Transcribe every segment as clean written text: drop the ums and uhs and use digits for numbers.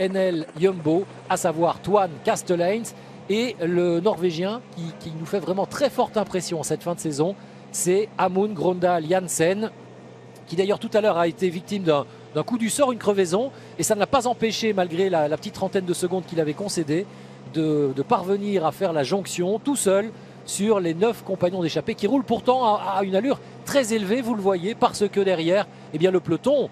NL Jumbo, à savoir Toine Kasteleins, et le Norvégien qui nous fait vraiment très forte impression en cette fin de saison, c'est Amund Grøndal Jansen, qui d'ailleurs tout à l'heure a été victime d'un coup du sort, une crevaison, et ça ne l'a pas empêché, malgré la petite trentaine de secondes qu'il avait concédé, de parvenir à faire la jonction tout seul sur les 9 compagnons d'échappée qui roulent pourtant à une allure très élevée, vous le voyez, parce que derrière, eh bien, le peloton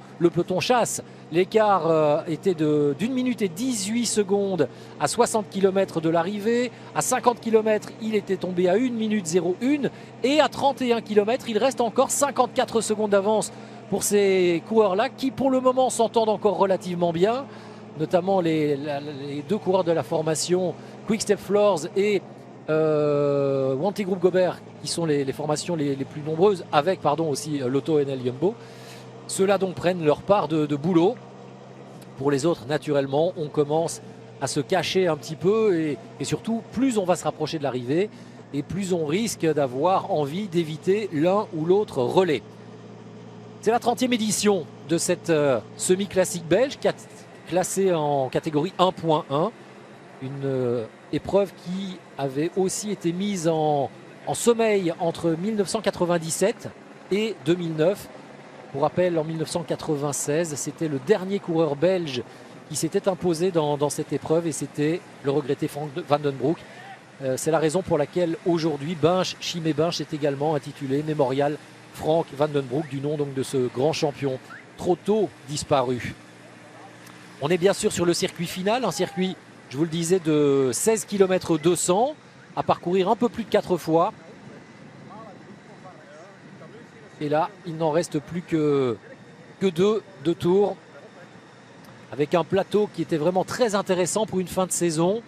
chasse. L'écart était d'1 minute et 18 secondes à 60 km de l'arrivée. À 50 km, il était tombé à 1 minute 01. Et à 31 km, il reste encore 54 secondes d'avance pour ces coureurs-là qui, pour le moment, s'entendent encore relativement bien. Notamment les 2 coureurs de la formation Quick Step Floors et Wanty Group Gobert, qui sont les formations les plus nombreuses, avec aussi l'Auto NL Jumbo. Ceux-là donc prennent leur part de boulot. Pour les autres, naturellement, on commence à se cacher un petit peu et surtout, plus on va se rapprocher de l'arrivée et plus on risque d'avoir envie d'éviter l'un ou l'autre relais. C'est la 30e édition de cette semi-classique belge, classée en catégorie 1.1. Une épreuve qui avait aussi été mise en sommeil entre 1997 et 2009. Pour rappel, en 1996, c'était le dernier coureur belge qui s'était imposé dans cette épreuve, et c'était le regretté Frank Van Den Broek. C'est la raison pour laquelle aujourd'hui, Chimay Binche est également intitulé Mémorial Frank Van Den Broek, du nom donc de ce grand champion trop tôt disparu. On est bien sûr sur le circuit final, un circuit, je vous le disais, de 16 km 200 à parcourir un peu plus de 4 fois. Et là, il n'en reste plus que 2 tours, avec un plateau qui était vraiment très intéressant pour une fin de saison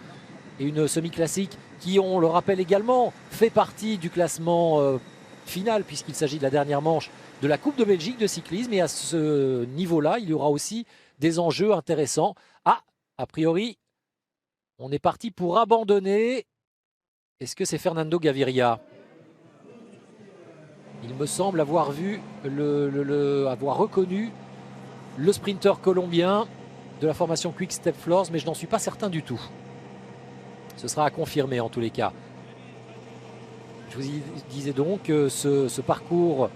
et une semi-classique qui, on le rappelle également, fait partie du classement final, puisqu'il s'agit de la dernière manche de la Coupe de Belgique de cyclisme. Et à ce niveau-là, il y aura aussi des enjeux intéressants. A priori, on est parti pour abandonner. Est-ce que c'est Fernando Gaviria ? Il me semble avoir vu, avoir reconnu le sprinter colombien de la formation Quick Step Floors, mais je n'en suis pas certain du tout. Ce sera à confirmer en tous les cas. Je vous disais donc que ce parcours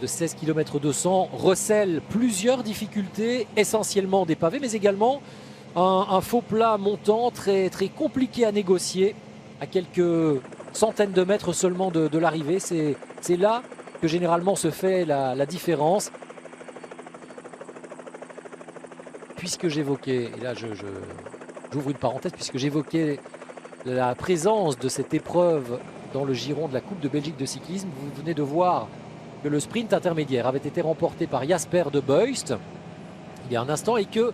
de 16 km 200 recèle plusieurs difficultés, essentiellement des pavés, mais également un faux plat montant très, très compliqué à négocier à quelques centaines de mètres seulement de l'arrivée. C'est là que généralement se fait la différence. Puisque j'évoquais, et là j'ouvre une parenthèse, puisque j'évoquais la présence de cette épreuve dans le giron de la Coupe de Belgique de cyclisme, vous venez de voir que le sprint intermédiaire avait été remporté par Jasper De Beust il y a un instant, et que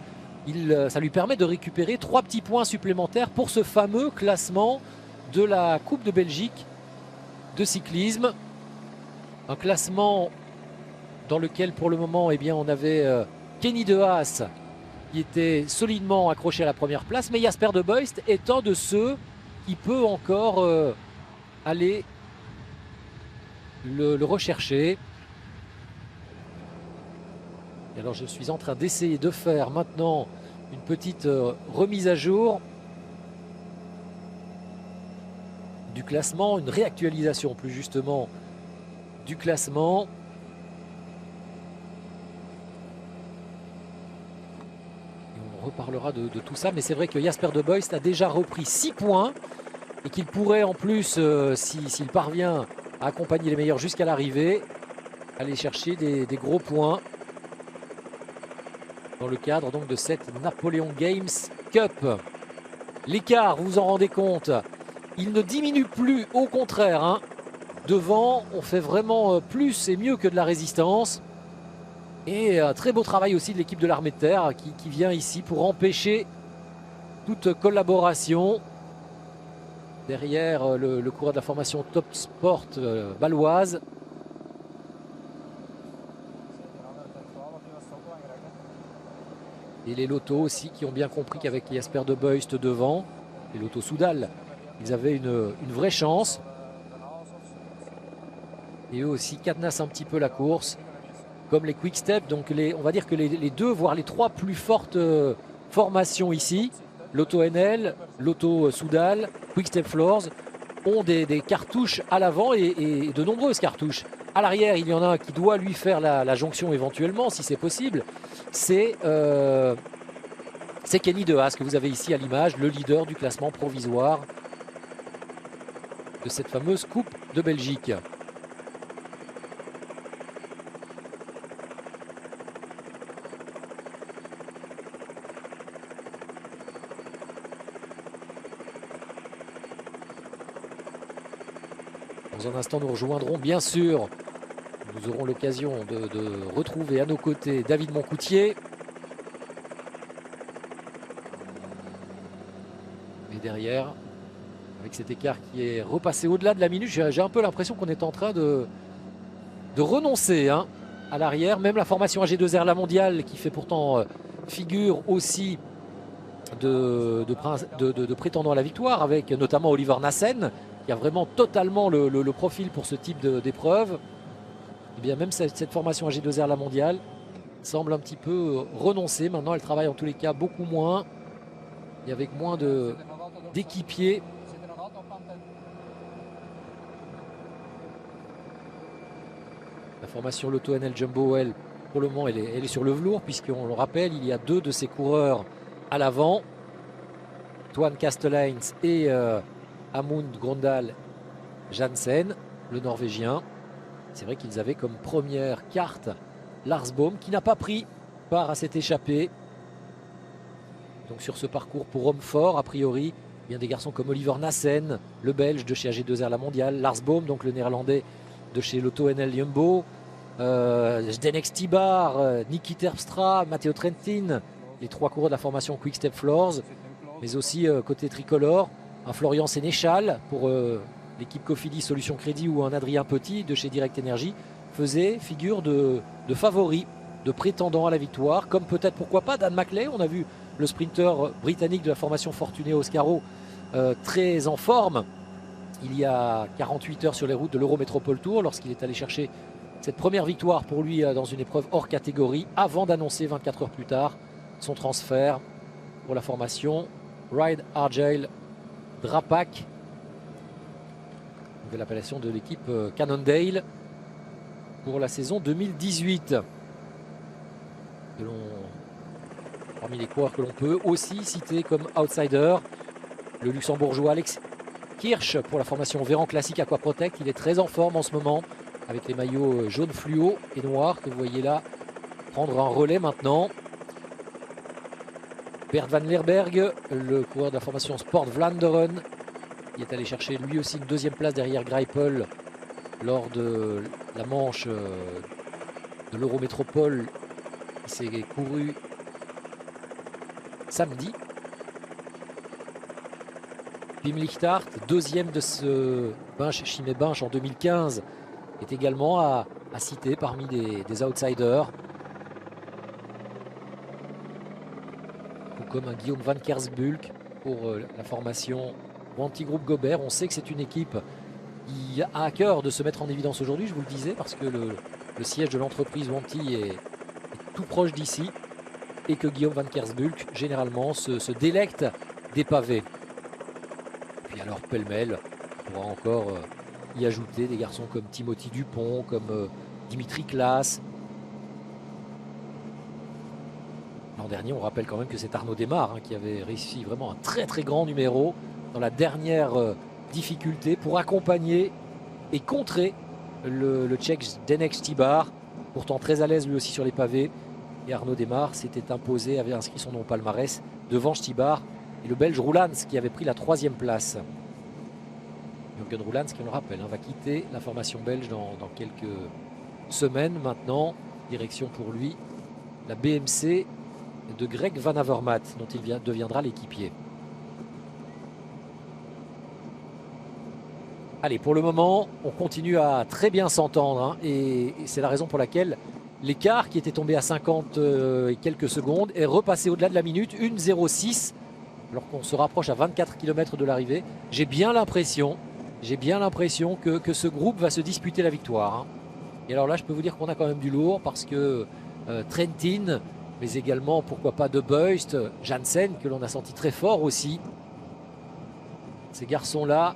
ça lui permet de récupérer 3 petits points supplémentaires pour ce fameux classement de la Coupe de Belgique de cyclisme. Un classement dans lequel pour le moment, eh bien, on avait Kenny De Haas qui était solidement accroché à la première place, mais Jasper De Beust étant de ceux qui peut encore aller le rechercher. Et alors je suis en train d'essayer de faire maintenant une petite remise à jour du classement, une réactualisation plus justement du classement. Et on reparlera de tout ça, mais c'est vrai que Jasper De Beust a déjà repris 6 points et qu'il pourrait en plus, s'il parvient à accompagner les meilleurs jusqu'à l'arrivée, aller chercher des gros points dans le cadre donc de cette Napoleon Games Cup. L'écart, vous vous en rendez compte, il ne diminue plus, au contraire, hein. Devant, on fait vraiment plus et mieux que de la résistance. Et un très beau travail aussi de l'équipe de l'Armée de Terre qui vient ici pour empêcher toute collaboration. Derrière le coureur de la formation Top Sport baloise. Et les Lotto aussi qui ont bien compris qu'avec Jasper De Beust devant, les Lotto Soudal, ils avaient une vraie chance. Et eux aussi cadenassent un petit peu la course. comme les Quick Step. Donc on va dire que les deux, voire les trois plus fortes formations ici, l'Auto NL, l'Auto Soudal, Quick Step Floors, ont des cartouches à l'avant et de nombreuses cartouches. À l'arrière, il y en a un qui doit lui faire la jonction éventuellement, si c'est possible. C'est Kenny De Haas que vous avez ici à l'image, le leader du classement provisoire de cette fameuse Coupe de Belgique. Dans un instant, nous rejoindrons bien sûr, nous aurons l'occasion de retrouver à nos côtés David Moncoutier. Et derrière, avec cet écart qui est repassé au-delà de la minute, j'ai un peu l'impression qu'on est en train de renoncer à l'arrière. Même la formation AG2R La Mondiale, qui fait pourtant figure aussi de prétendant à la victoire, avec notamment Oliver Nassen, qui a vraiment totalement le profil pour ce type d'épreuve. Et bien même cette formation AG2R La Mondiale semble un petit peu renoncer. Maintenant, elle travaille en tous les cas beaucoup moins et avec moins d'équipiers. La formation Lotto NL Jumbo, elle, pour le moment, elle est sur le velours, puisqu'on le rappelle, il y a deux de ses coureurs à l'avant, Toine Kasteleins et Amund Grøndal Jansen, le Norvégien. C'est vrai qu'ils avaient comme première carte Lars Boom, qui n'a pas pris part à cette échappée. Donc sur ce parcours pour homme fort, a priori, il y a des garçons comme Oliver Nassen, le Belge de chez AG2R La Mondiale, Lars Boom, donc le Néerlandais de chez Lotto NL Jumbo, Zdenek Stibar, Niki Terpstra, Matteo Trentin, les trois coureurs de la formation Quick Step Floors, mais aussi côté tricolore, un Florian Sénéchal pour l'équipe Cofidis Solutions Crédit ou un Adrien Petit de chez Direct Energy faisait figure de favoris, de prétendants à la victoire, comme peut-être pourquoi pas Dan Maclay. On a vu le sprinter britannique de la formation Fortuné Oscaro très en forme il y a 48 heures sur les routes de l'Eurométropole Tour lorsqu'il est allé chercher cette première victoire pour lui dans une épreuve hors catégorie avant d'annoncer 24 heures plus tard son transfert pour la formation Ride Argyle Drapac, nouvelle appellation de l'équipe Cannondale pour la saison 2018. Parmi les coureurs que l'on peut aussi citer comme outsider, le luxembourgeois Alex Kirsch pour la formation Véran Classique Aqua Protect. Il est très en forme en ce moment avec les maillots jaune fluo et noir que vous voyez là prendre un relais maintenant. Bert van Leerberg, le coureur de la formation Sport Vlaanderen, qui est allé chercher lui aussi une deuxième place derrière Greipel lors de la manche de l'Eurométropole qui s'est couru samedi. Pim Lichtart, deuxième de ce Binche Chimay Binche en 2015, est également à citer parmi des outsiders. Tout comme un Guillaume van Kersbulk pour la formation Wanty Group Gobert. On sait que c'est une équipe qui a à cœur de se mettre en évidence aujourd'hui, je vous le disais, parce que le siège de l'entreprise Wanty est tout proche d'ici et que Guillaume van Kersbulk généralement se délecte des pavés. Puis alors pêle-mêle, on pourra encore y ajouter des garçons comme Timothy Dupont, comme Dimitri Klaas. L'an dernier, on rappelle quand même que c'est Arnaud Desmar qui avait réussi vraiment un très très grand numéro dans la dernière difficulté pour accompagner et contrer le Tchèque Zdenek Stibar, pourtant très à l'aise lui aussi sur les pavés. Et Arnaud Desmar s'était imposé, avait inscrit son nom au palmarès devant Stibar et le Belge Roulans qui avait pris la 3e place. Jürgen Roulans, qui on le rappelle, va quitter la formation belge dans quelques semaines maintenant. Direction pour lui la BMC de Greg Van Avermaet, dont il deviendra l'équipier. Allez, pour le moment, on continue à très bien s'entendre et c'est la raison pour laquelle l'écart qui était tombé à 50 et quelques secondes est repassé au-delà de la minute, 1,06, alors qu'on se rapproche à 24 km de l'arrivée. J'ai bien l'impression que ce groupe va se disputer la victoire. Et alors là, je peux vous dire qu'on a quand même du lourd parce que Trentin, mais également, pourquoi pas, De Beust, Janssen, que l'on a senti très fort aussi. Ces garçons-là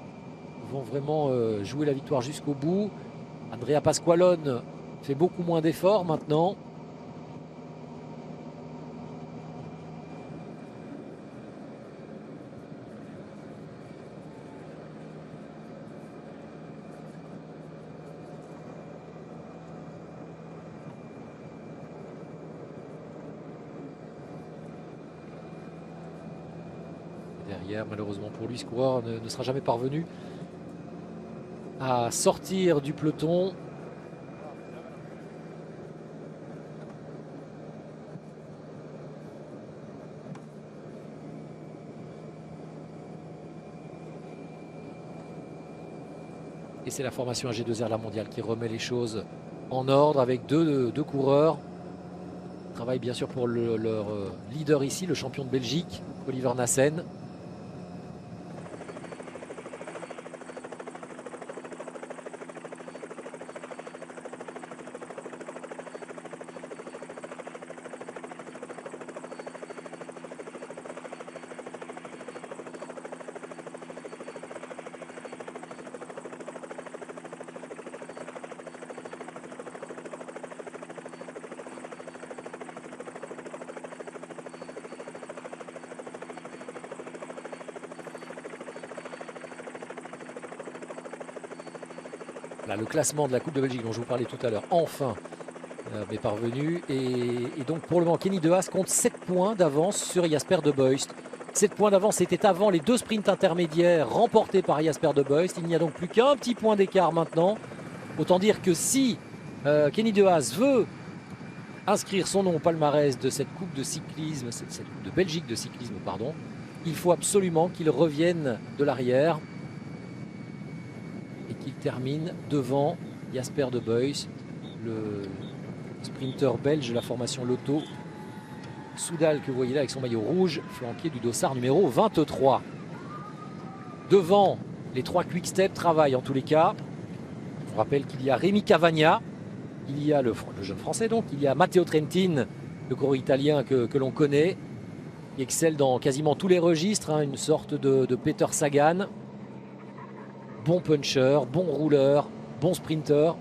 vont vraiment jouer la victoire jusqu'au bout. Andrea Pasqualone fait beaucoup moins d'efforts maintenant. Derrière, malheureusement pour lui, ce coureur ne sera jamais parvenu à sortir du peloton. Et c'est la formation AG2R La Mondiale qui remet les choses en ordre avec deux coureurs. Ils travaillent bien sûr pour leur leader ici, le champion de Belgique, Oliver Nassen. Là, le classement de la Coupe de Belgique dont je vous parlais tout à l'heure, enfin, m'est parvenu. Et donc, pour le moment, Kenny De Haas compte 7 points d'avance sur Jasper De Beust. 7 points d'avance, c'était avant les 2 sprints intermédiaires remportés par Jasper De Beust. Il n'y a donc plus qu'un petit point d'écart maintenant. Autant dire que si Kenny De Haas veut inscrire son nom au palmarès de cette Coupe de cyclisme, cette Coupe de Belgique de cyclisme, pardon, il faut absolument qu'il revienne de l'arrière et qu'il termine devant Jasper De Beust, le sprinter belge de la formation Lotto Soudal que vous voyez là avec son maillot rouge, flanqué du dossard numéro 23. Devant, les 3 Quick-Step travaillent en tous les cas. Je vous rappelle qu'il y a Rémi Cavagna, il y a le jeune français donc, il y a Matteo Trentin, le coureur italien que l'on connaît, qui excelle dans quasiment tous les registres, hein, une sorte de Peter Sagan. Bon puncher, bon rouleur, bon sprinter.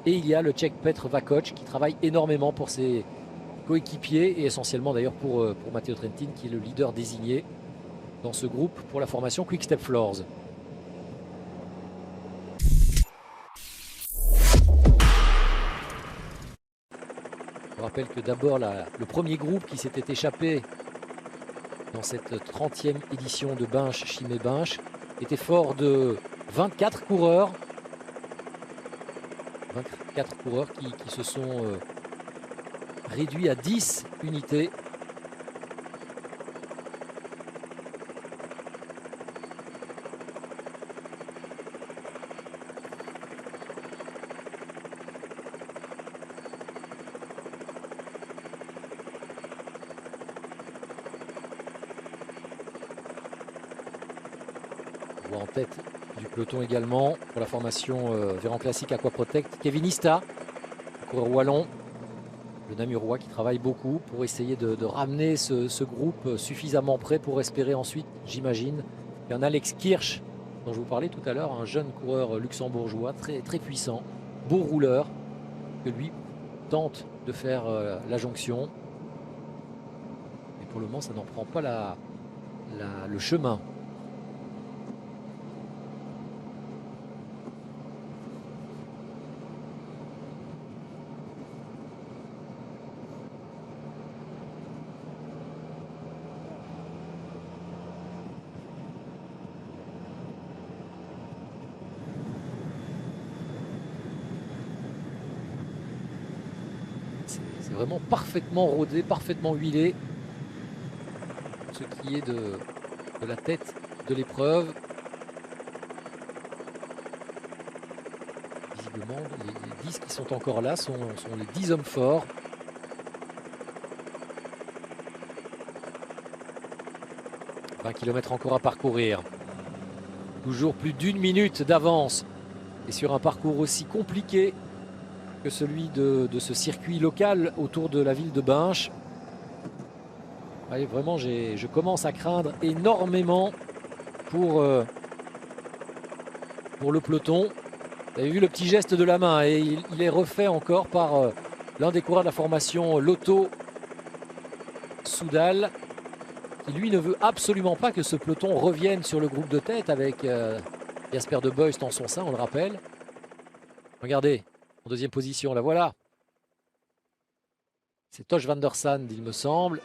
Et il y a le Tchèque Petr Vakoc qui travaille énormément pour ses coéquipiers et essentiellement d'ailleurs pour Matteo Trentin qui est le leader désigné dans ce groupe pour la formation Quick Step Floors. Je rappelle que d'abord le premier groupe qui s'était échappé dans cette 30e édition de Binche Chimay Binche était fort de 24 coureurs. 24 coureurs qui se sont réduits à 10 unités. On voit en tête du peloton également pour la formation Véran Classique Aqua Protect Kevin Ista, coureur wallon, le Namurois qui travaille beaucoup pour essayer de ramener ce groupe suffisamment prêt pour espérer ensuite, j'imagine, qu'un Alex Kirch dont je vous parlais tout à l'heure, un jeune coureur luxembourgeois très, très puissant, beau rouleur, que lui tente de faire la jonction. Mais pour le moment, ça n'en prend pas le chemin. C'est vraiment parfaitement rodé, parfaitement huilé. Ce qui est de la tête de l'épreuve. Visiblement, les 10 qui sont encore là sont les 10 hommes forts. « 20 km encore à parcourir. Toujours plus d'1 minute d'avance. Et sur un parcours aussi compliqué que celui de ce circuit local autour de la ville de Binche. Allez, vraiment, je commence à craindre énormément pour le peloton. Vous avez vu le petit geste de la main et il est refait encore par l'un des coureurs de la formation Lotto Soudal, qui lui ne veut absolument pas que ce peloton revienne sur le groupe de tête avec Jasper De Beust en son sein, on le rappelle. Regardez, en deuxième position, la voilà. C'est Tosh van der Sande, il me semble,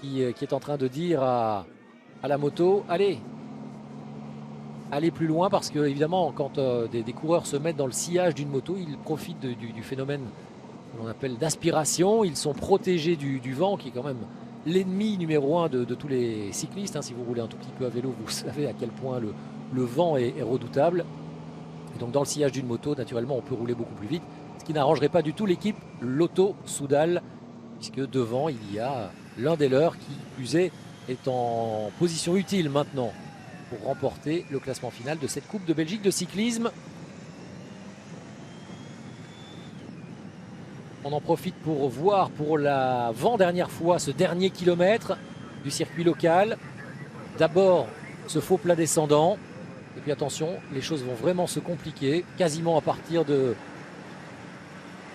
qui est en train de dire à la moto, allez plus loin, parce que évidemment quand des coureurs se mettent dans le sillage d'une moto, ils profitent du phénomène que l'on appelle d'aspiration. Ils sont protégés du vent, qui est quand même l'ennemi numéro 1 de tous les cyclistes. Si vous roulez un tout petit peu à vélo, vous savez à quel point le vent est redoutable. Et donc dans le sillage d'une moto, naturellement, on peut rouler beaucoup plus vite, ce qui n'arrangerait pas du tout l'équipe Lotto Soudal, puisque devant, il y a l'un des leurs qui, plus est en position utile maintenant pour remporter le classement final de cette Coupe de Belgique de cyclisme. On en profite pour voir pour l'avant-dernière fois ce dernier kilomètre du circuit local. D'abord ce faux plat descendant. Et puis attention, les choses vont vraiment se compliquer, quasiment à partir de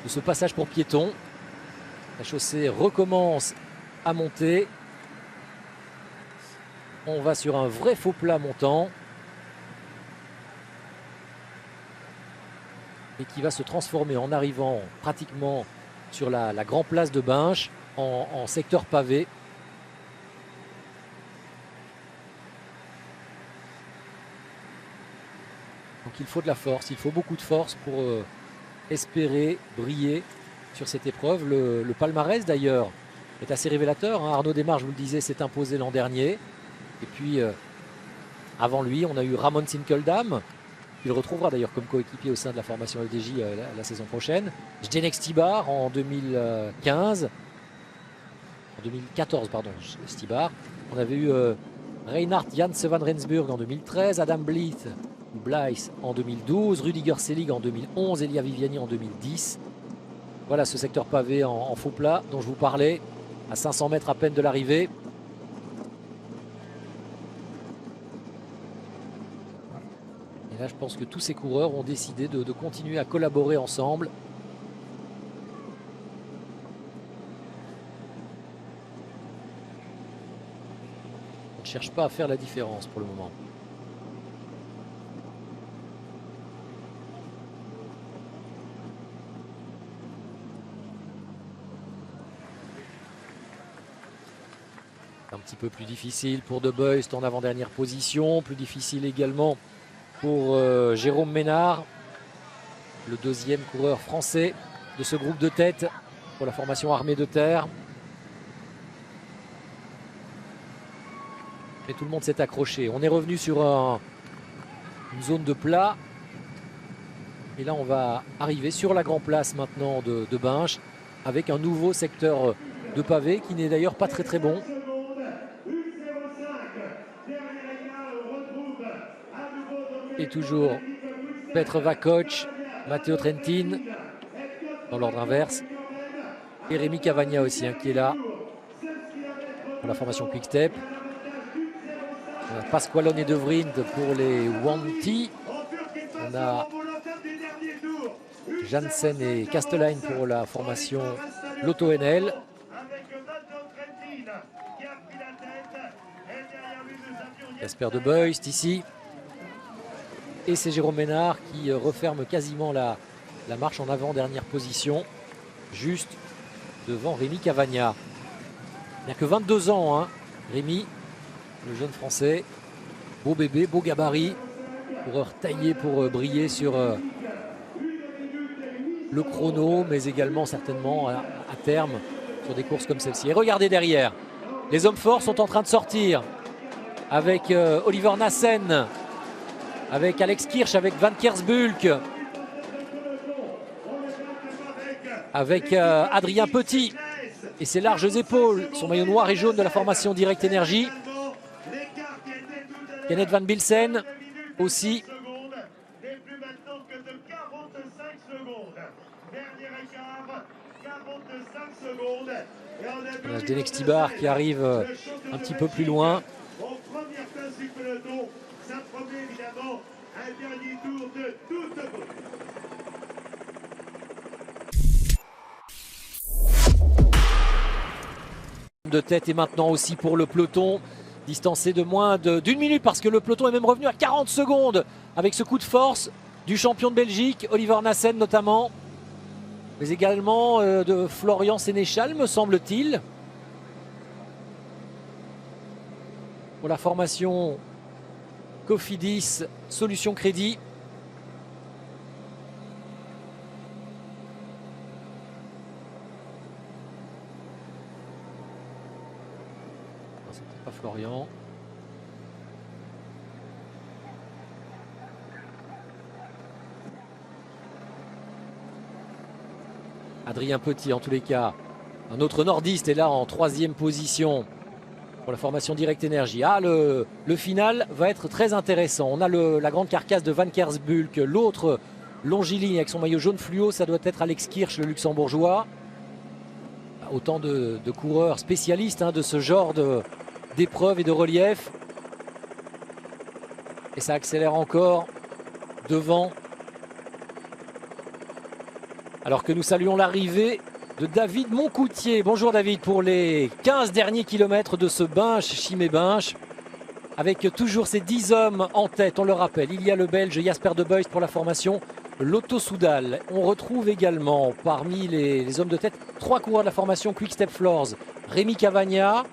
ce passage pour piétons. La chaussée recommence à monter. On va sur un vrai faux plat montant. Et qui va se transformer en arrivant pratiquement sur la grande place de Binche en secteur pavé. Donc il faut de la force, il faut beaucoup de force pour espérer briller sur cette épreuve. Le palmarès d'ailleurs est assez révélateur. Arnaud Desmar, je vous le disais, s'est imposé l'an dernier. Et puis avant lui, on a eu Ramon Sinkeldam, qu'il retrouvera d'ailleurs comme coéquipier au sein de la formation FDJ la saison prochaine. Zdeněk Stybar en 2014, pardon, Stybar. On avait eu Reinhard Janse van Rensburg en 2013, Adam Blythe en 2012, Rudiger Selig en 2011, Elia Viviani en 2010. Voilà ce secteur pavé en faux plat dont je vous parlais, à 500 mètres à peine de l'arrivée. Et là, je pense que tous ces coureurs ont décidé de continuer à collaborer ensemble. On ne cherche pas à faire la différence pour le moment. Un petit peu plus difficile pour De Beust en avant-dernière position. Plus difficile également pour Jérôme Ménard, le deuxième coureur français de ce groupe de tête pour la formation Armée de Terre. Mais tout le monde s'est accroché. On est revenu sur une zone de plat. Et là, on va arriver sur la grande place maintenant de Binche avec un nouveau secteur de pavé qui n'est d'ailleurs pas très très bon. Et toujours Petr Vakoč, Matteo Trentin dans l'ordre inverse. Et Rémi Cavagna aussi qui est là pour la formation Quick Step. On a Pasqualone et De Vriend pour les Wanty. On a Jansen et Kastelein pour la formation Lotto NL. Jasper De Beust ici. Et c'est Jérôme Ménard qui referme quasiment la marche en avant-dernière position, juste devant Rémi Cavagna. Il n'a que 22 ans, Rémi, le jeune français. Beau bébé, beau gabarit, coureur taillé pour briller sur le chrono, mais également certainement à terme sur des courses comme celle-ci. Et regardez derrière, les hommes forts sont en train de sortir avec Oliver Nassen, avec Alex Kirch, avec Van Kersbulk, avec Adrien Petit et ses larges épaules, son maillot noir et jaune de la formation Direct Energy. Kenneth Van Bilsen aussi. Zdenek Stybar qui arrive un petit peu plus loin. De tête et maintenant aussi pour le peloton, distancé de moins d'une minute parce que le peloton est même revenu à 40 secondes avec ce coup de force du champion de Belgique, Oliver Nassen notamment, mais également de Florian Sénéchal me semble-t-il. Pour la formation Cofidis Solutions Crédit. C'était pas Florian. Adrien Petit en tous les cas. Un autre nordiste est là en 3e position pour la formation Direct Energy. Ah, le final va être très intéressant. On a la grande carcasse de Van Kersbulk, l'autre longiligne avec son maillot jaune fluo, ça doit être Alex Kirch, le luxembourgeois. Autant de coureurs spécialistes de ce genre d'épreuves et de relief. Et ça accélère encore devant. Alors que nous saluons l'arrivée de David Moncoutier. Bonjour David, pour les 15 derniers kilomètres de ce Binche, Chimay-Binche. Avec toujours ces 10 hommes en tête, on le rappelle. Il y a le Belge Jasper De Beust pour la formation Lotto Soudal. On retrouve également parmi les hommes de tête 3 coureurs de la formation Quick Step Floors. Rémi Cavagna,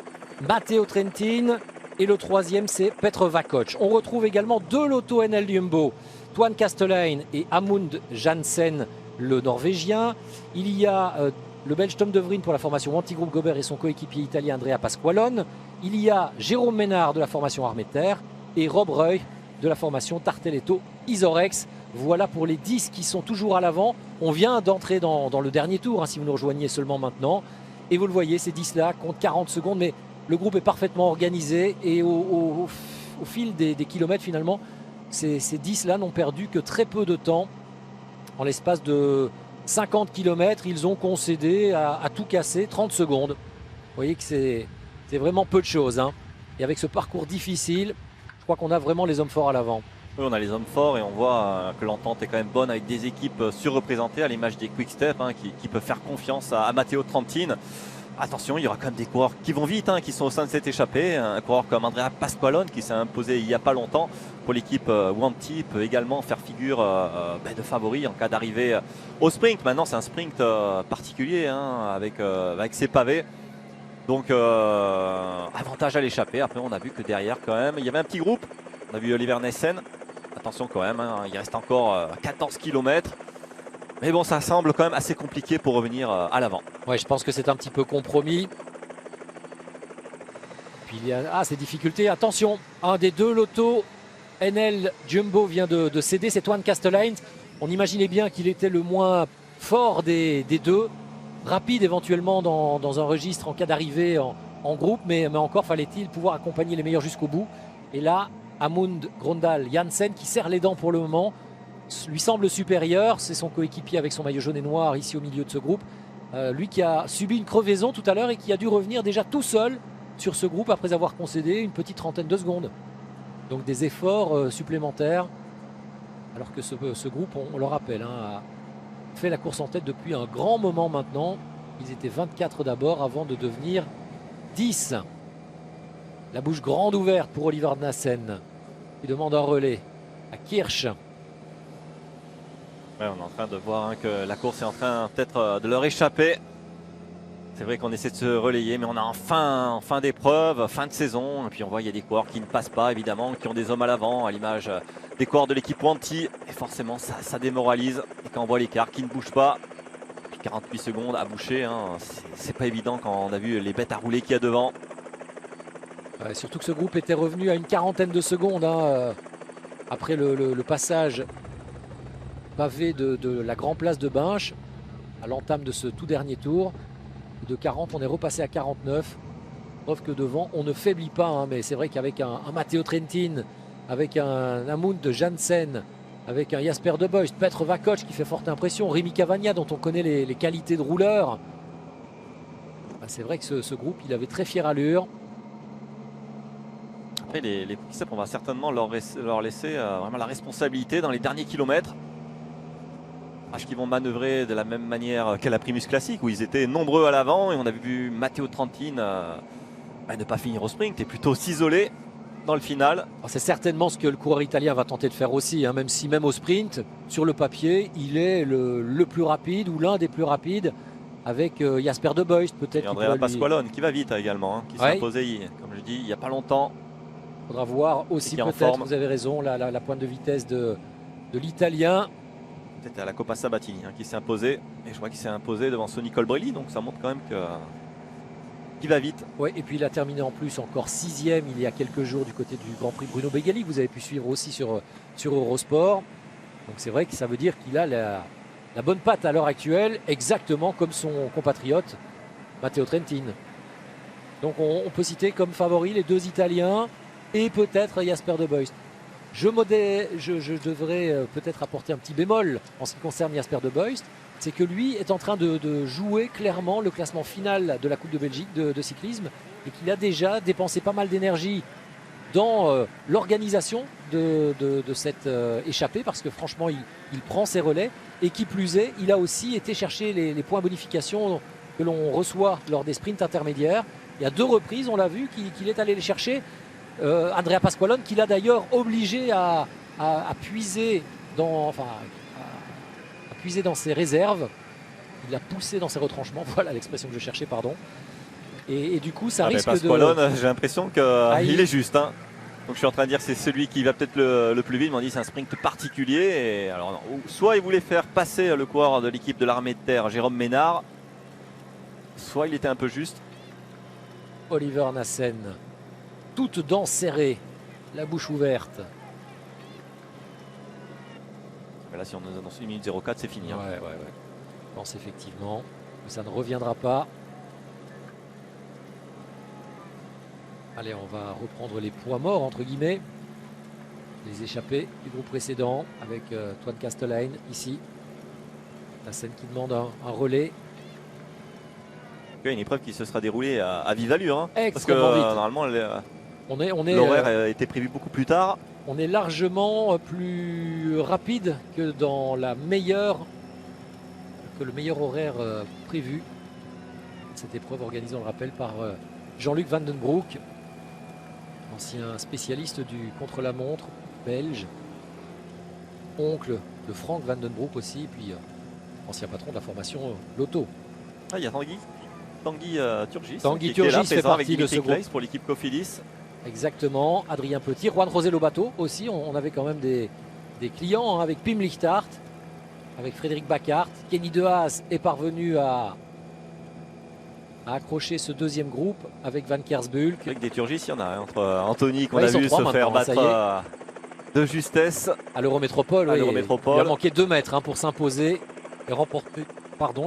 Matteo Trentin et le 3e c'est Petr Vakoc. On retrouve également 2 Lotto NL Jumbo, Toine Kastelein et Amund Jansen, le Norvégien. Il y a le Belge Tom De Vrien pour la formation Wanty-Groupe Gobert et son coéquipier italien Andrea Pasqualone. Il y a Jérôme Ménard de la formation Armeter et Rob Reuil de la formation Tarteletto Isorex. Voilà pour les 10 qui sont toujours à l'avant. On vient d'entrer dans le dernier tour, si vous nous rejoignez seulement maintenant. Et vous le voyez, ces 10-là comptent 40 secondes, mais le groupe est parfaitement organisé. Et au fil des kilomètres, finalement, ces 10-là n'ont perdu que très peu de temps. En l'espace de 50 km, ils ont concédé à tout casser 30 secondes. Vous voyez que c'est vraiment peu de choses. Et avec ce parcours difficile, je crois qu'on a vraiment les hommes forts à l'avant. Oui, on a les hommes forts et on voit que l'entente est quand même bonne avec des équipes surreprésentées à l'image des Quick Step qui peuvent faire confiance à Matteo Trentin. Attention, il y aura quand même des coureurs qui vont vite, qui sont au sein de cette échappée. Un coureur comme Andrea Pasqualone qui s'est imposé il n'y a pas longtemps pour l'équipe Wanty peut également faire figure de favori en cas d'arrivée au sprint. Maintenant, c'est un sprint particulier avec ses pavés. Donc, avantage à l'échappée. Après, on a vu que derrière, quand même, il y avait un petit groupe. On a vu Oliver Nassen. Attention quand même, il reste encore 14 km. Mais bon, ça semble quand même assez compliqué pour revenir à l'avant. Ouais, je pense que c'est un petit peu compromis. Puis il y a ces difficultés. Attention, un des 2 Lotto NL Jumbo vient de céder, c'est Toine Kastelein. On imaginait bien qu'il était le moins fort des 2. Rapide éventuellement dans un registre en cas d'arrivée en groupe, mais encore fallait-il pouvoir accompagner les meilleurs jusqu'au bout. Et là, Amund Grøndal Jansen qui serre les dents pour le moment, lui semble supérieur. C'est son coéquipier avec son maillot jaune et noir ici au milieu de ce groupe. Lui qui a subi une crevaison tout à l'heure et qui a dû revenir déjà tout seul sur ce groupe après avoir concédé une petite trentaine de secondes. Donc des efforts supplémentaires. Alors que ce groupe, on le rappelle, a fait la course en tête depuis un grand moment maintenant. Ils étaient 24 d'abord avant de devenir 10. La bouche grande ouverte pour Oliver Nassen qui demande un relais à Kirch. Ouais, on est en train de voir que la course est en train peut-être de leur échapper. C'est vrai qu'on essaie de se relayer, mais on a en fin d'épreuve, fin de saison. Et puis on voit qu'il y a des coureurs qui ne passent pas, évidemment, qui ont des hommes à l'avant, à l'image des coureurs de l'équipe Wanty. Et forcément, ça démoralise. Et quand on voit l'écart qui ne bouge pas, puis 48 secondes à boucher, c'est pas évident quand on a vu les bêtes à rouler qu'il y a devant. Ouais, surtout que ce groupe était revenu à une quarantaine de secondes après le passage pavé de la grande place de Binche à l'entame de ce tout dernier tour. De 40, on est repassé à 49. Preuve que devant, on ne faiblit pas. Mais c'est vrai qu'avec un Matteo Trentin, avec un Amund Jansen, avec un Jasper De Beust, Petr Vakoc qui fait forte impression, Rémi Cavagna dont on connaît les qualités de rouleur, C'est vrai que ce groupe, il avait très fière allure. Après, les Quick-Step, on va certainement leur laisser vraiment la responsabilité dans les derniers kilomètres. Parce qu'ils vont manœuvrer de la même manière qu'à la Primus Classique, où ils étaient nombreux à l'avant, et on a vu Matteo Trentin ne pas finir au sprint et plutôt s'isoler dans le final. C'est certainement ce que le coureur italien va tenter de faire aussi, hein, même si même au sprint, sur le papier, il est le plus rapide ou l'un des plus rapides avec Jasper De Beust peut-être. Et Andrea Pasqualone qui va vite également, hein, qui s'est imposé, comme je dis, il n'y a pas longtemps. Il faudra voir aussi peut-être, vous avez raison, la pointe de vitesse de l'italien. C'était à la Coppa Sabatini qui s'est imposé, et je crois qu'il s'est imposé devant Sonny Colbrelli, donc ça montre quand même qu'il va vite. Ouais, et puis il a terminé en plus encore 6e il y a quelques jours du côté du Grand Prix Bruno Beghelli, que vous avez pu suivre aussi sur Eurosport. Donc c'est vrai que ça veut dire qu'il a la bonne patte à l'heure actuelle, exactement comme son compatriote Matteo Trentin. Donc on peut citer comme favoris les deux Italiens et peut-être Jasper De Beust. Je devrais peut-être apporter un petit bémol en ce qui concerne Jasper De Beust, c'est que lui est en train de jouer clairement le classement final de la Coupe de Belgique de cyclisme et qu'il a déjà dépensé pas mal d'énergie dans l'organisation de cette échappée, parce que franchement il prend ses relais, et qui plus est, il a aussi été chercher les points bonification que l'on reçoit lors des sprints intermédiaires. Il y a 2 reprises, on l'a vu, qu'il est allé les chercher. Andrea Pasqualone, qui l'a d'ailleurs obligé à puiser dans ses réserves. Il l'a poussé dans ses retranchements, voilà l'expression que je cherchais, pardon. Et du coup, ça risque Pasqualone, j'ai l'impression qu'il est juste. Hein. Donc je suis en train de dire que c'est celui qui va peut-être le plus vite. On dit c'est un sprint particulier. Et alors, soit il voulait faire passer le coureur de l'équipe de l'armée de terre, Jérôme Ménard, soit il était un peu juste. Oliver Nassen, toutes dents serrées, la bouche ouverte. Mais là, si on nous annonce 1 minute 04, c'est fini. Hein. Ouais. Je pense effectivement que ça ne reviendra pas. Allez, on va reprendre les poids morts, entre guillemets. Les échappés du groupe précédent avec Toine Kastelein ici. La scène qui demande un relais. Il y a une épreuve qui se sera déroulée à vive allure. Hein, parce que vite. Normalement, l'horaire était prévu beaucoup plus tard. On est largement plus rapide que dans le meilleur horaire prévu. Cette épreuve organisée, on le rappelle, par Jean-Luc Van Den Broek, ancien spécialiste du contre-la-montre belge, oncle de Frank Van Den Broek aussi, et puis ancien patron de la formation Lotto. Il y a Tanguy Turgis. Tanguy Turgis fait partie de ce groupe pour l'équipe Cofidis. Exactement, Adrien Petit, Juan José Lobato aussi. On avait quand même des clients avec Pim Lichtart, avec Frédéric Bacart. Kenny Dehaas est parvenu à accrocher ce deuxième groupe avec Van Kersbulk. Avec des Turgis, il y en a entre Anthony qu'on a vu se faire battre de justesse à l'Eurométropole. Il a manqué 2 mètres pour s'imposer et remporter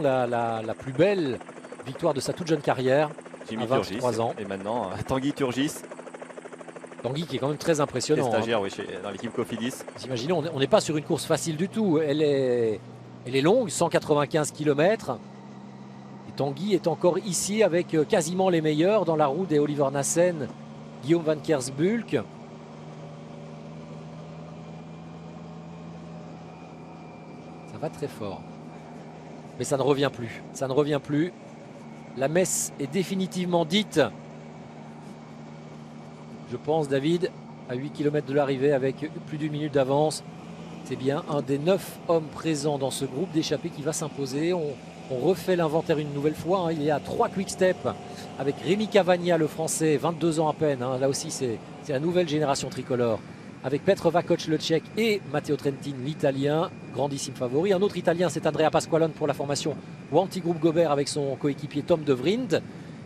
la plus belle victoire de sa toute jeune carrière. Jimmy à 23 Turgis, ans. Et maintenant Tanguy Turgis. Tanguy qui est quand même très impressionnant. Stagiaire, dans l'équipe Cofidis. Vous imaginez, on n'est pas sur une course facile du tout. Elle est longue, 195 km. Et Tanguy est encore ici avec quasiment les meilleurs dans la roue des Oliver Nassen, Guillaume Van Kersbulk. Ça va très fort. Mais ça ne revient plus. Ça ne revient plus. La messe est définitivement dite. Je pense, David, à 8 km de l'arrivée avec plus d'1 minute d'avance. C'est bien un des 9 hommes présents dans ce groupe d'échappés qui va s'imposer. On refait l'inventaire une nouvelle fois. Il y a 3 quick-step avec Rémi Cavagna, le français, 22 ans à peine. Là aussi, c'est la nouvelle génération tricolore. Avec Petr Vakoc, le tchèque, et Matteo Trentin, l'italien, grandissime favori. Un autre italien, c'est Andrea Pasqualone pour la formation Wanty Groupe Gobert avec son coéquipier Tom De Vriend.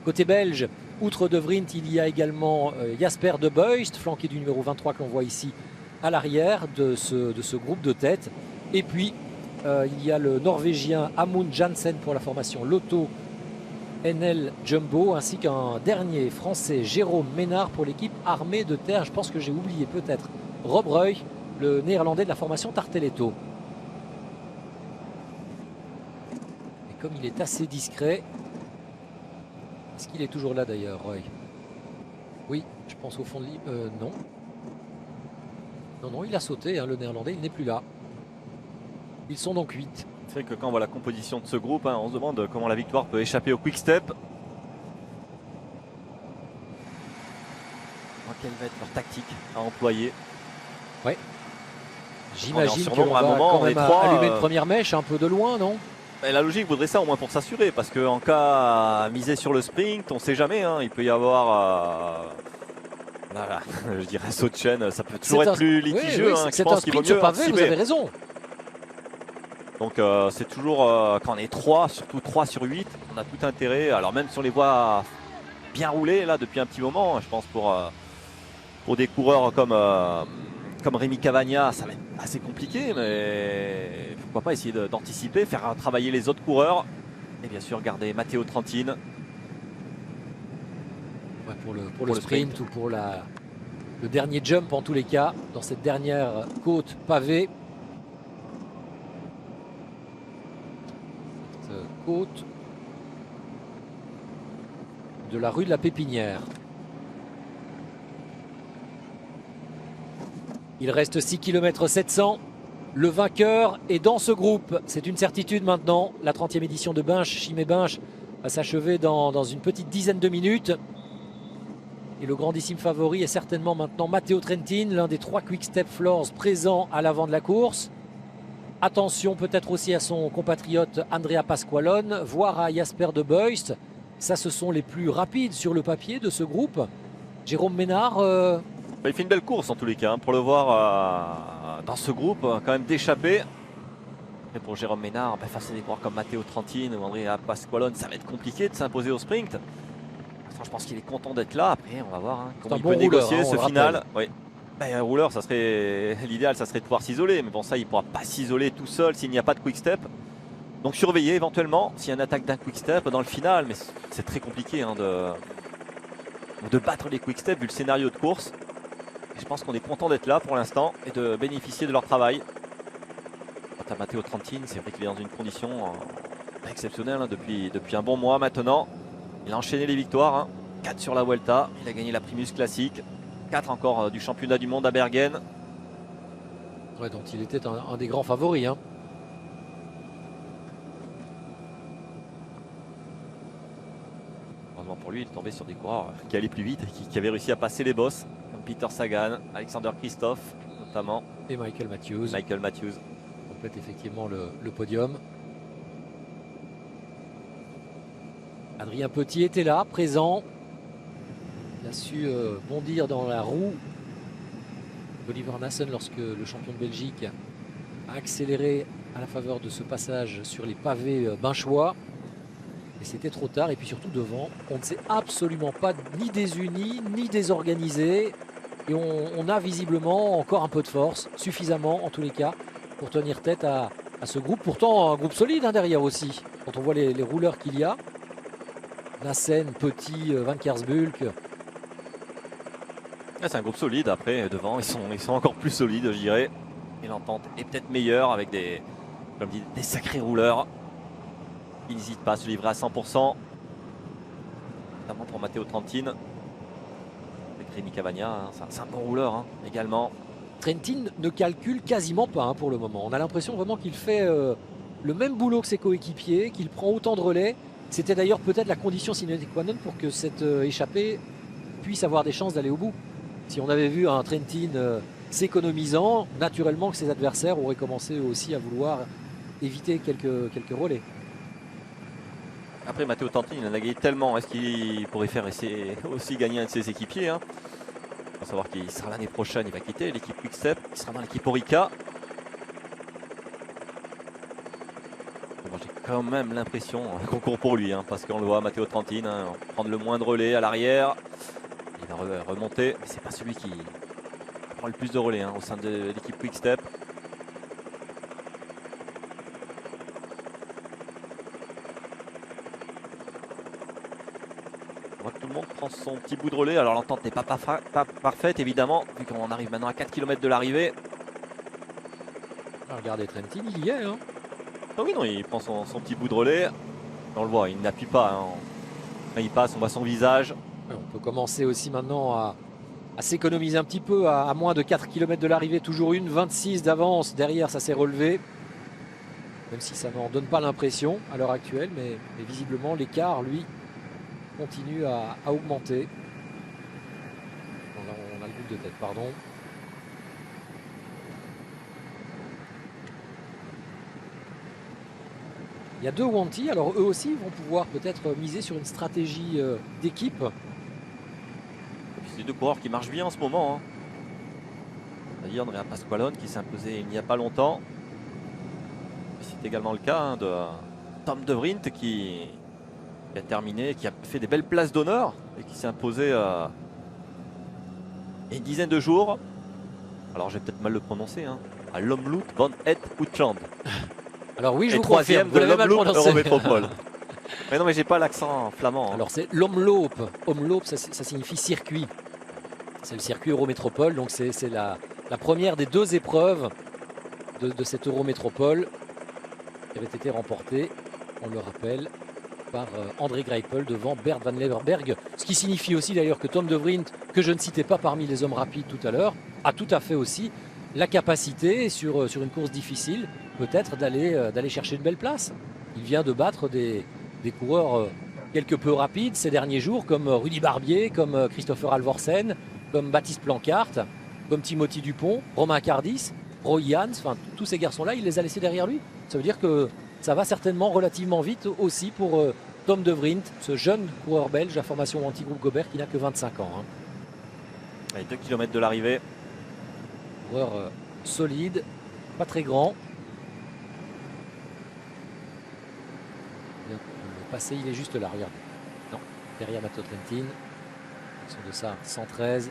Côté belge, outre De Vriend, il y a également Jasper De Beust, flanqué du numéro 23 que l'on voit ici à l'arrière de ce groupe de tête. Et puis, il y a le Norvégien Amund Jansen pour la formation Lotto NL Jumbo, ainsi qu'un dernier Français, Jérôme Ménard, pour l'équipe Armée de Terre. Je pense que j'ai oublié peut-être Rob Ruy, le Néerlandais de la formation Tarteletto. Et comme il est assez discret, Est-ce qu'il est toujours là d'ailleurs, Roy? Oui, je pense au fond de l'île. Non. Non, il a sauté, hein, le néerlandais, il n'est plus là. Ils sont donc 8. C'est vrai que quand on voit la composition de ce groupe, hein, on se demande comment la victoire peut échapper au quick step. Quelle va être leur tactique à employer? Ouais. J'imagine qu'on va à un moment, quand on est même trois, allumer une première mèche un peu de loin, non? Et la logique voudrait ça au moins pour s'assurer, parce qu'en cas à miser sur le sprint, on ne sait jamais, hein, il peut y avoir voilà, je dirais saut de chaîne, ça peut toujours être plus litigieux. Oui, hein, c'est un sprint sur pavé, vous avez raison. Donc c'est toujours, quand on est 3, surtout 3 sur 8, on a tout intérêt, alors même si on les voit bien rouler là depuis un petit moment, je pense pour des coureurs comme Rémi Cavagna, ça va être assez compliqué, mais pourquoi pas essayer d'anticiper, faire travailler les autres coureurs et bien sûr garder Matteo Trentin. Ouais, pour le sprint ou pour le dernier jump en tous les cas, dans cette dernière côte pavée. Cette côte de la rue de la Pépinière. Il reste 6 km 700. Le vainqueur est dans ce groupe. C'est une certitude maintenant. La 30e édition de Binche, Chimay-Binche, va s'achever dans une petite dizaine de minutes. Et le grandissime favori est certainement maintenant Matteo Trentin, l'un des 3 Quick Step Floors présents à l'avant de la course. Attention peut-être aussi à son compatriote Andrea Pasqualone, voire à Jasper de Beust. Ça, ce sont les plus rapides sur le papier de ce groupe. Jérôme Ménard... Il fait une belle course en tous les cas, hein, pour le voir dans ce groupe, quand même d'échapper. Et pour Jérôme Ménard, face à des coureurs comme Matteo Trentin ou Andrea Pasqualone, ça va être compliqué de s'imposer au sprint. Je pense qu'il est content d'être là. Après, on va voir comment il peut négocier ce final. Oui. Un rouleur, ça serait l'idéal, ça serait de pouvoir s'isoler. Mais bon, ça, il ne pourra pas s'isoler tout seul s'il n'y a pas de quick step. Donc surveiller éventuellement s'il y a une attaque d'un quick step dans le final. Mais c'est très compliqué de battre les quick step vu le scénario de course. Et je pense qu'on est content d'être là pour l'instant et de bénéficier de leur travail. Quant à Matteo Trentin, c'est vrai qu'il est dans une condition exceptionnelle depuis un bon mois maintenant. Il a enchaîné les victoires, 4 sur la Vuelta, il a gagné la Primus Classique, 4 encore du championnat du monde à Bergen. Ouais, dont il était un des grands favoris. Heureusement pour lui, il est tombé sur des coureurs qui allaient plus vite et qui avaient réussi à passer les bosses, comme Peter Sagan, Alexander Kristoff notamment. Et Michael Matthews. Complète effectivement le podium. Adrien Petit était là, présent. Il a su bondir dans la roue d'Oliver Nassen lorsque le champion de Belgique a accéléré à la faveur de ce passage sur les pavés binchois. Et c'était trop tard. Et puis surtout devant, on ne s'est absolument pas ni désuni, ni désorganisé. Et on a visiblement encore un peu de force, suffisamment en tous les cas, pour tenir tête à ce groupe. Pourtant un groupe solide derrière aussi, quand on voit les rouleurs qu'il y a. Nassen, Petit, Van Kersbulk. C'est un groupe solide. Après, devant, ils sont encore plus solides, je dirais. Et l'entente est peut-être meilleure avec des sacrés rouleurs. Ils n'hésitent pas à se livrer à 100%. Notamment pour Matteo Trentin. Avec Rémi Cavagna, c'est un bon rouleur également. Trentin ne calcule quasiment pas pour le moment. On a l'impression vraiment qu'il fait le même boulot que ses coéquipiers, qu'il prend autant de relais. C'était d'ailleurs peut-être la condition sine qua non pour que cette échappée puisse avoir des chances d'aller au bout. Si on avait vu un Trentin s'économisant, naturellement que ses adversaires auraient commencé aussi à vouloir éviter quelques relais. Après, Matteo Trentin, il en a gagné tellement. Est-ce qu'il pourrait faire aussi gagner un de ses équipiers Il faut savoir qu'il sera l'année prochaine, il va quitter l'équipe Quick-Step, il sera dans l'équipe Orica. J'ai quand même l'impression qu'on court pour lui, parce qu'on le voit, Matteo Trentin, prendre le moins de relais à l'arrière. Il va remonter, mais c'est pas celui qui prend le plus de relais au sein de l'équipe Quick Step. On voit que tout le monde prend son petit bout de relais. Alors l'entente n'est pas parfaite évidemment, vu qu'on arrive maintenant à 4 km de l'arrivée. Regardez Trentin, il y est. Ah oui, non, il prend son petit bout de relais. On le voit, il n'appuie pas. Quand il passe, on voit son visage. On peut commencer aussi maintenant à s'économiser un petit peu à moins de 4 km de l'arrivée. Toujours une 26 d'avance. Derrière, ça s'est relevé. Même si ça n'en donne pas l'impression à l'heure actuelle. Mais visiblement, l'écart, lui, continue à augmenter. On a le bout de tête, pardon. Il y a deux Wanty, alors eux aussi vont pouvoir peut-être miser sur une stratégie d'équipe. C'est deux coureurs qui marchent bien en ce moment. C'est-à-dire Andrea Pasqualone qui s'est imposé il n'y a pas longtemps. C'est également le cas de Tom De Vriend qui a terminé, qui a fait des belles places d'honneur et qui s'est imposé il y a une dizaine de jours. Alors je vais peut-être mal le prononcer. À Lomloop van Het Outland. Alors oui, je et vous troisième confirme, de Lomloop Eurométropole. Mais non, mais j'ai pas l'accent flamand. Alors c'est l'Omloop. Omloop, ça signifie circuit. C'est le circuit Eurométropole, donc c'est la première des deux épreuves de cette Eurométropole qui avait été remportée, on le rappelle, par André Greipel devant Bert Van Leeuwenberg. Ce qui signifie aussi d'ailleurs que Tom De Vriend, que je ne citais pas parmi les hommes rapides tout à l'heure, a tout à fait aussi la capacité sur une course difficile peut-être d'aller chercher une belle place. Il vient de battre des coureurs quelque peu rapides ces derniers jours, comme Rudy Barbier, comme Christopher Halvorsen, comme Baptiste Plancart, comme Timothy Dupont, Romain Cardis, Roy Jans, enfin tous ces garçons-là, il les a laissés derrière lui. Ça veut dire que ça va certainement relativement vite aussi pour Tom De Vriend, ce jeune coureur belge à formation anti-groupe Gobert qui n'a que 25 ans. Allez, 2 km de l'arrivée. Coureur solide, pas très grand. Le passé, il est juste là, regardez. Non, derrière Matteo Trentin. Ils sont de ça, 113.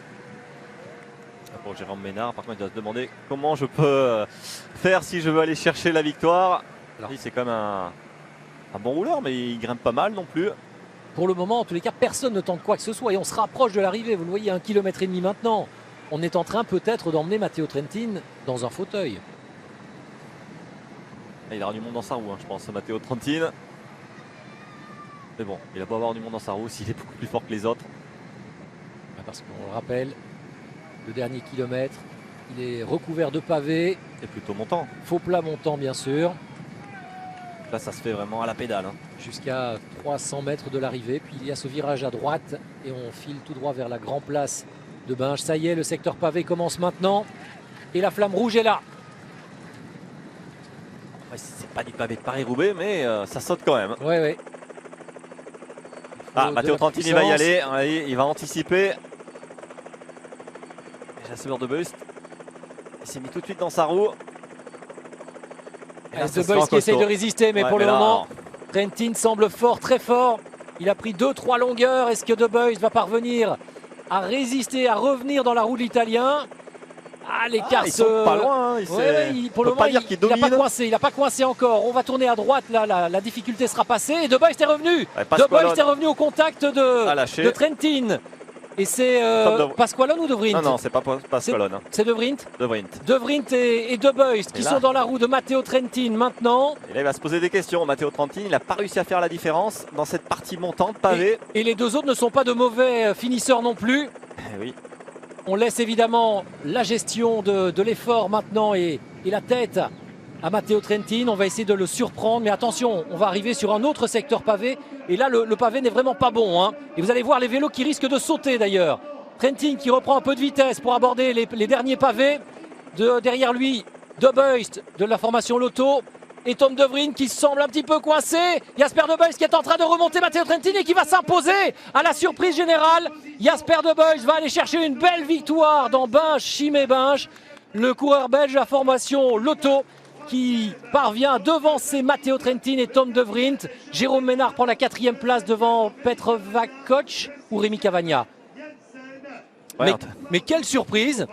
Pour Jérôme Ménard, par contre, il doit se demander comment je peux faire si je veux aller chercher la victoire. C'est quand même un bon rouleur, mais il grimpe pas mal non plus. Pour le moment, en tous les cas, personne ne tente quoi que ce soit et on se rapproche de l'arrivée. Vous le voyez, 1,5 km maintenant. On est en train peut-être d'emmener Matteo Trentin dans un fauteuil. Il aura du monde dans sa roue, je pense, Matteo Trentin. Mais bon, il va pas avoir du monde dans sa roue s'il est beaucoup plus fort que les autres. Parce qu'on le rappelle, le dernier kilomètre, il est recouvert de pavés. C'est plutôt montant. Faux plat montant, bien sûr. Là, ça se fait vraiment à la pédale. Jusqu'à 300 mètres de l'arrivée. Puis il y a ce virage à droite et on file tout droit vers la Grand Place de Binge. Ça y est, le secteur pavé commence maintenant. Et la flamme rouge est là. C'est pas du pavé de Paris-Roubaix, mais ça saute quand même. Oui, oui. Matteo Trentin, il va y aller. Allez, il va anticiper. Jasper De Beust. Il s'est mis tout de suite dans sa roue. De Beust qui essaye de résister, mais pour le moment, Trentin semble fort, très fort. Il a pris 2-3 longueurs. Est-ce que De Beust va parvenir à résister, à revenir dans la roue de l'Italien? L'écart ils sont pas loin. Pour le moment, il n'a pas coincé encore. On va tourner à droite. Là, la difficulté sera passée. Et De Beust est revenu. De Beust est revenu au contact de Trentin. Et c'est Pasqualone ou De Vriend? Non, c'est pas Pasqualone. C'est De Vriend. De Vriend. De Vriend et De Beust qui sont dans la roue de Matteo Trentin maintenant. Et là, il va se poser des questions. Matteo Trentin, il n'a pas réussi à faire la différence dans cette partie montante pavée. Et les deux autres ne sont pas de mauvais finisseurs non plus. Oui. On laisse évidemment la gestion de l'effort maintenant et la tête à Matteo Trentin. On va essayer de le surprendre, mais attention, on va arriver sur un autre secteur pavé. Et là, le pavé n'est vraiment pas bon. Et vous allez voir les vélos qui risquent de sauter d'ailleurs. Trentin qui reprend un peu de vitesse pour aborder les derniers pavés. Derrière lui, De Beust de la formation Lotto. Et Tom De Vriend qui semble un petit peu coincé. Jasper De Beust qui est en train de remonter Matteo Trentin et qui va s'imposer à la surprise générale. Jasper De Beust va aller chercher une belle victoire dans Binge, Chimay-Binge. Le coureur belge de la formation Lotto qui parvient à devancer Matteo Trentin et Tom De Vriend. Jérôme Ménard prend la 4e place devant Petr Vakoč ou Rémi Cavagna. Mais quelle surprise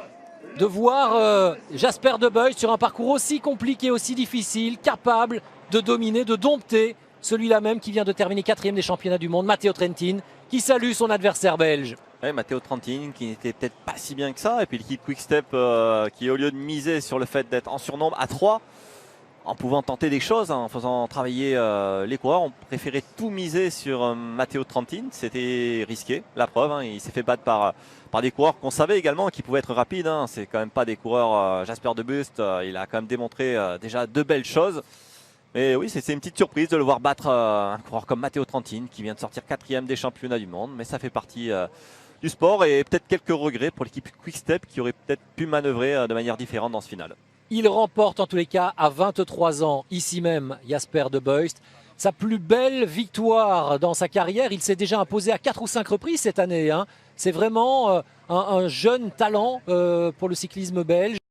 de voir Jasper De Beust sur un parcours aussi compliqué, aussi difficile, capable de dominer, de dompter celui-là même qui vient de terminer 4e des championnats du monde, Matteo Trentin, qui salue son adversaire belge. Ouais, Matteo Trentin qui n'était peut-être pas si bien que ça. Et puis l'équipe Quick Step qui, au lieu de miser sur le fait d'être en surnombre à 3, en pouvant tenter des choses, hein, en faisant travailler les coureurs. On préférait tout miser sur Matteo Trentin. C'était risqué, la preuve. Hein, il s'est fait battre par des coureurs qu'on savait également qui pouvaient être rapides. Hein. C'est quand même pas des coureurs Jasper De Bust. Il a quand même démontré déjà de belles choses. Mais oui, c'est une petite surprise de le voir battre un coureur comme Matteo Trentin qui vient de sortir 4e des championnats du monde. Mais ça fait partie du sport et peut-être quelques regrets pour l'équipe Quick-Step qui aurait peut-être pu manœuvrer de manière différente dans ce final. Il remporte en tous les cas à 23 ans, ici même, Jasper De Bust, sa plus belle victoire dans sa carrière. Il s'est déjà imposé à 4 ou 5 reprises cette année. Hein. C'est vraiment un jeune talent pour le cyclisme belge.